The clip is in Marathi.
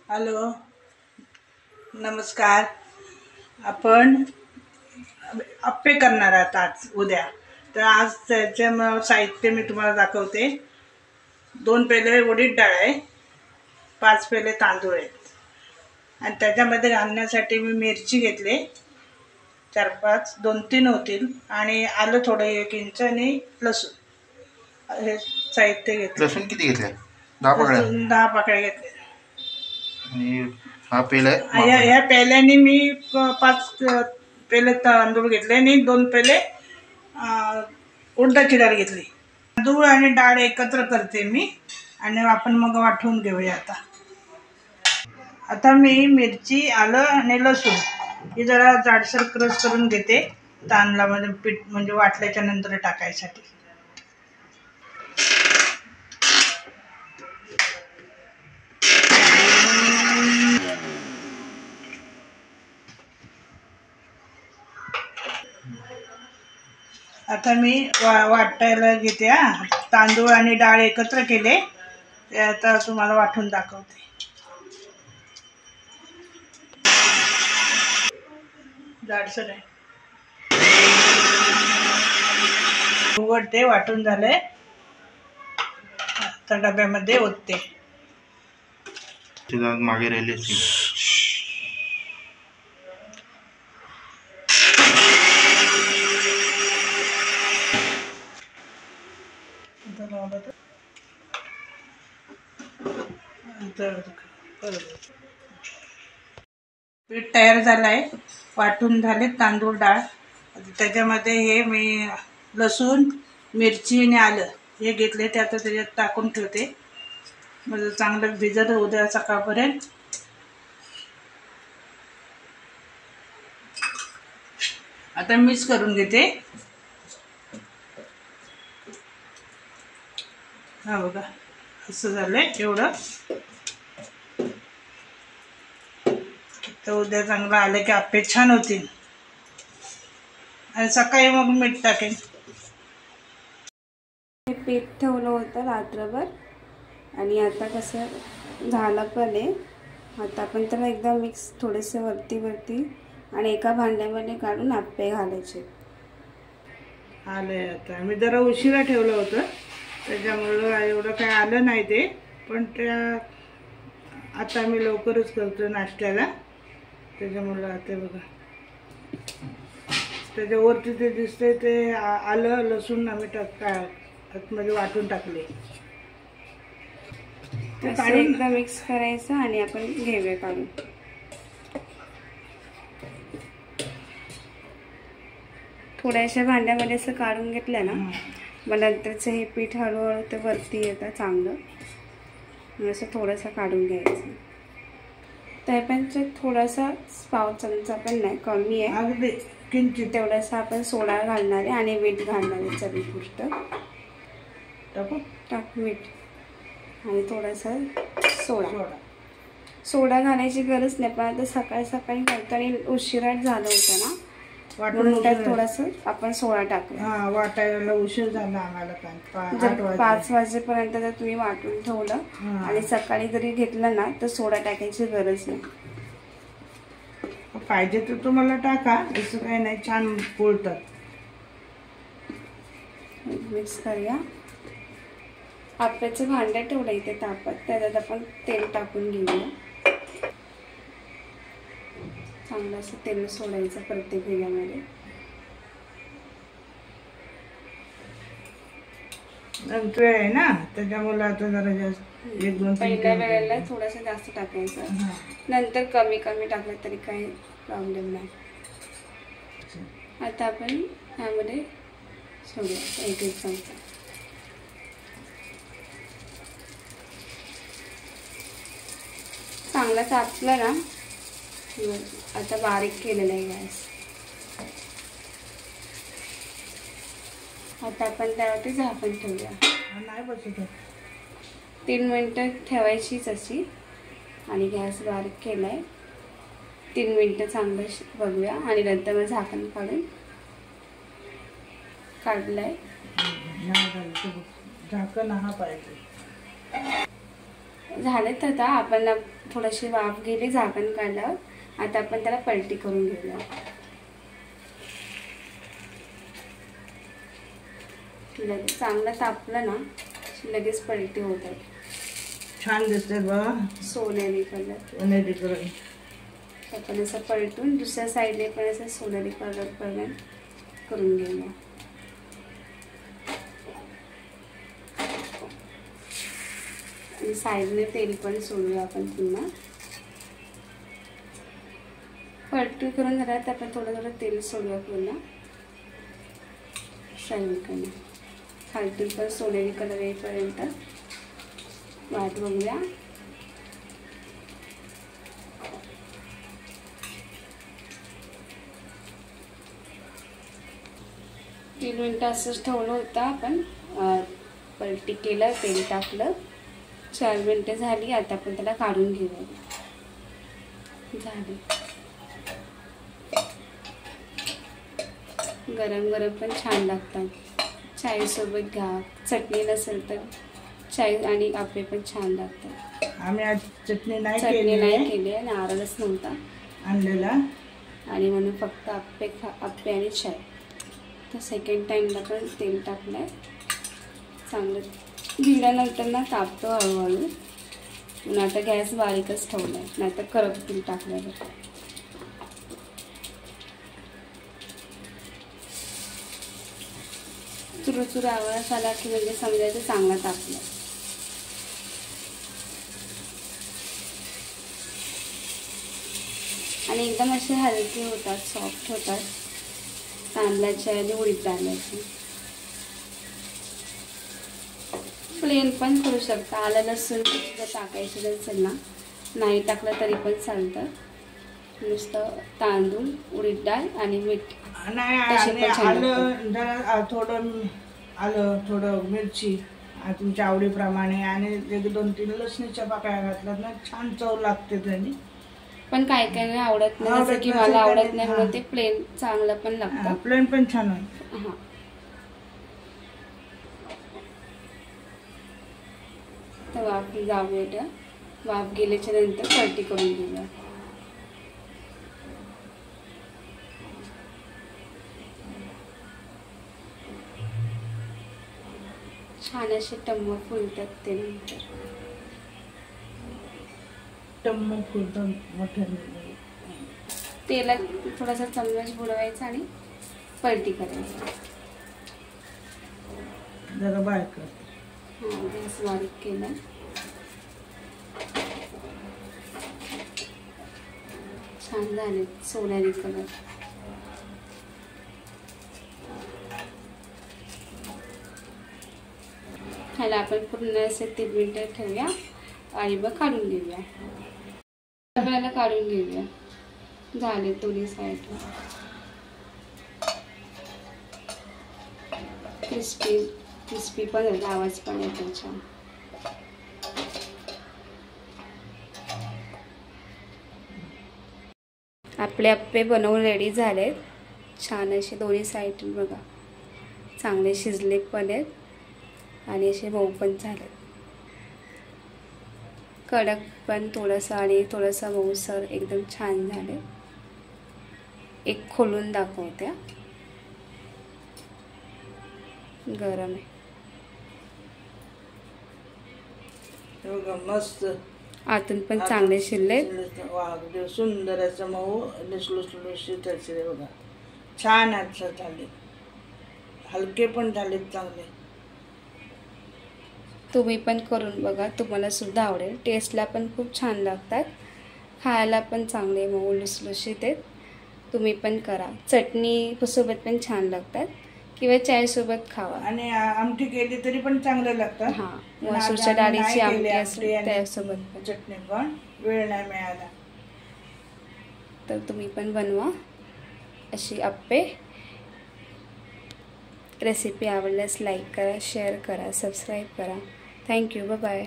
हॅलो, नमस्कार. आपण अप्पे करणार आहात आज उद्या. तर आज त्याचे साहित्य मी तुम्हाला दाखवते. 2 पेले उडीद डाळ आहे, 5 पेले तांदूळ आहेत आणि त्याच्यामध्ये घालण्यासाठी मी मिरची घेतली 4-5, 2-3 होतील आणि आलं थोडं 1 इंच आणि लसूण हे साहित्य घेतलं. लसूण किती घेतले? 10 पाकळ्या. 10 पाकळ्या घेतल्या. आणि हा पेला ह्या पेल्याने मी 5 पेले तांदूळ घेतले आणि 2 पेले उडदाची डाळ घेतली. तांदूळ आणि डाळ एकत्र करते मी आणि आपण मग वाटून घेऊया. आता मी मिरची, आलं आणि लसूण ही जरा जाडसर क्रश करून घेते तांदळामध्ये पीठ म्हणजे वाटल्याच्या नंतर टाकायसाठी. आता मी वाटायला घेते. तांदूळ आणि डाळ एकत्र केले ते आता तुम्हाला वाटून दाखवते. जाडसर आहे, उघडते. वाटून झाले, आता डब्यामध्ये ओतते. मागे राहिले पीठ तयार झालं आहे. वाटून झाले तांदूळ डाळ. त्याच्यामध्ये हे मी लसूण, मिरची आणि आलं हे घेतले ते आता त्याच्यात टाकून ठेवते. म्हणजे चांगलं भिजत उद्या सकाळपर्यंत. आता मिक्स करून घेते. हा बघा, असं झालंय. एवढं तर उद्या चांगलं आलं की आप्पे छान होतील. आणि सकाळी मग मीठ टाकेन. पीठ ठेवलं होतं रात्रभर आणि आता कसं झालं पण आहे. आता आपण त्याला एकदा मिक्स थोडेसे वरती आणि एका भांड्यामध्ये काढून आप्पे घालायचे. आले आता मी जरा उशिरा ठेवलं होतं त्याच्यामुळं एवढं काय आलं नाही ते. पण त्या आता मी लवकरच करतो नाश्त्याला, त्याच्यामुळं आता बघा त्याच्यावरती ते दिसते ते आलं लसूण आम्ही आतमध्ये वाटून टाकले. ते काढून एकदा मिक्स करायचं आणि आपण घेऊया काढून. थोड्याशा भांड्यामध्ये असं काढून घेतलं ना, मग नंतरचं हे पीठ हळूहळू ते वरती येतं चांगलं. असं थोडंसं काढून घ्यायचं. त्यापेक्षा थोडासा पाव चमचा पण नाही, कमी आहे अगदी किंचित. तेवढंसं आपण सोडा घालणार आहे आणि मीठ घालणार आहे. चवीपुरतं टाक मीठ आणि थोडासा सोडा घालायची गरज नाही. पण आता सकाळी घालताना उशिरा झालं होतं ना, म्हणून त्यात थोडंसं आपण सोडा टाकूया. वाटायला उशीर झाला आम्हाला. जर 5 वाजेपर्यंत जर तुम्ही वाटून ठेवलं आणि सकाळी जरी घेतलं ना तर सोडा टाकायची गरज नाही. पाहिजे तर तुम्हाला टाका, असं काही नाही. छान पोळतात. मिक्स करूया. आप्याचं भांडं ठेवलं इथे तापत, त्याच्यात आपण तेल टाकून घेऊया. चांगलं असं तेल सोडायचं प्रत्येक वेळामध्ये. नंतर आहे ना, त्याच्यामुळे आता जरा जास्त 1-2 पहिल्या वेळेला थोडंसं जास्त टाकायचं, नंतर कमी टाकलं तरी काही प्रॉब्लेम नाही. आता आपण ह्यामध्ये सोडूया 1 चमचा. चांगला तापलं ना, आता बारीक केलेला आहे गॅस. आता आपण त्यावरती झाकण ठेवूया. नाही बसत. 3 मिनटं ठेवायचीच अशी आणि गॅस बारीक केला आहे. 3 मिनटं चांगलं बघूया आणि नंतर मग झाकण काढून काढलं आहे. झाकण हा पाहिजे. झालेत आता. आपण थोडीशी वाफ गेली, झाकण काढल्यावर. आता आपण त्याला पलटी करून घेऊया. लगेच चांगलं तापलं ना लगेच पलटी होतात. छान दिसते बघा, सोनेरी कलर. सोनेरी कलर. आपण असं पलटून दुसऱ्या साईडने पण असं सोनेरी कलर करून घेऊया. आणि साईडने तेल पण सोडूया आपण पुन्हा. पलटी करून झाल्यावर तर आपण थोडं थोडं तेल सोडूया पुन्हा साईडकडे. खालतून पण सोनेरी कलर येईपर्यंत वाट बघूया. तीन मिनटं असंच ठेवलं होतं आपण. पलटी केलं, तेल टाकलं. 4 मिनटं झाली. आता आपण त्याला काढून घेऊया. झाले. गरम गरम पण छान लागतात. चायसोबत घ्या. चटणी नसेल तर चाय आणि आप्पे पण छान लागतात. आम्ही आज चटणी नाही केली आहे, नारळच नव्हता आणलेला, आणि म्हणून फक्त आप्पे आणि चाय. तर सेकंड टाईमला पण तेल टाकलं आहे. चांगलं दिल्यानंतर ना तापतो हळूहळू. म्हणून आता गॅस बारीकच ठेवला आहे, नाहीतर करपतील टाकल्यावर. चुरूचुरू आवाज आला की म्हणजे समजायचं चांगला तापला. आणि एकदम असे हलके होतात, सॉफ्ट होतात तांदळाचे आणि उडीद डाळाचे. प्लेन पण करू शकता. आलं लसूण जर टाकायचं असेल ना, नाही टाकलं तरी पण चालतं. नुसतं तांदूळ, उडीद डाळ आणि मीठ. नाही, आणि आलं जरा थोडं, आलं थोडं, मिरची तुमच्या आवडीप्रमाणे, आणि 1-2-3 लसणीच्या पाकळ्या घातल्यात ना छान चव लागते त्याने. पण काय काय आवडत नाही, जसं की मला आवडत नाही म्हणून ते प्लेन चांगलं पण लागतं. प्लेन पण छान होतं. हां, तर वाफ जाऊया. वाफ गेल्याच्या नंतर पलटी करून घेऊया. छान असे टम्म फुलतात ते नंतर. टम्म फुलतं मोठ्या. तेलात थोडासा चम्मच बुडवायचा आणि पलटी करायची. जरा बारीक. हां, गॅस बारीक केला. छान झाले सोनेरी कलर. ह्याला आपण पूर्ण असे 3 मिनिटं ठेवूया आणि मग काढून घेऊया. आपल्याला काढून घेऊया. झाले दोन्ही साईडला क्रिस्पी पण झाले. आवाज पण येतो छान. आपले आप्पे बनवून रेडी झालेत. छान असे दोन्ही साईड बघा, चांगले शिजले पण आहेत आणि असे मऊ पण झालेत. कडक पण थोडंसं आणि थोडंसं मऊसर एकदम छान झाले. एक खोलून दाखवते. गरम आहे. मस्त आतून पण चांगले शिरले. सुंदर असं मऊ लुसलुसलुशीत असे बघा. छान असं झाले. हलके पण झालेत चांगले. तुम्ही पण करून बघा, तुम्हाला सुद्धा आवडेल. टेस्टला पण खूप छान लागतात, खायला पण चांगले मऊ लुसलुशीत आहेत. तुम्ही पण करा. चटणी सोबत पण छान लागतात किंवा चायसोबत खावा. आणि आमटी केली तरी पण चांगलं लागतं. हां, मसूरच्या डाळीची आमटी असेल त्यासोबत पण. चटणी पण वेळ नाही मिळाला तर तुम्ही पण बनवा अशी आप्पे. रेसिपी आवडल्यास लाईक करा, शेअर करा, सबस्क्राईब करा. थँक्यू. Bye bye.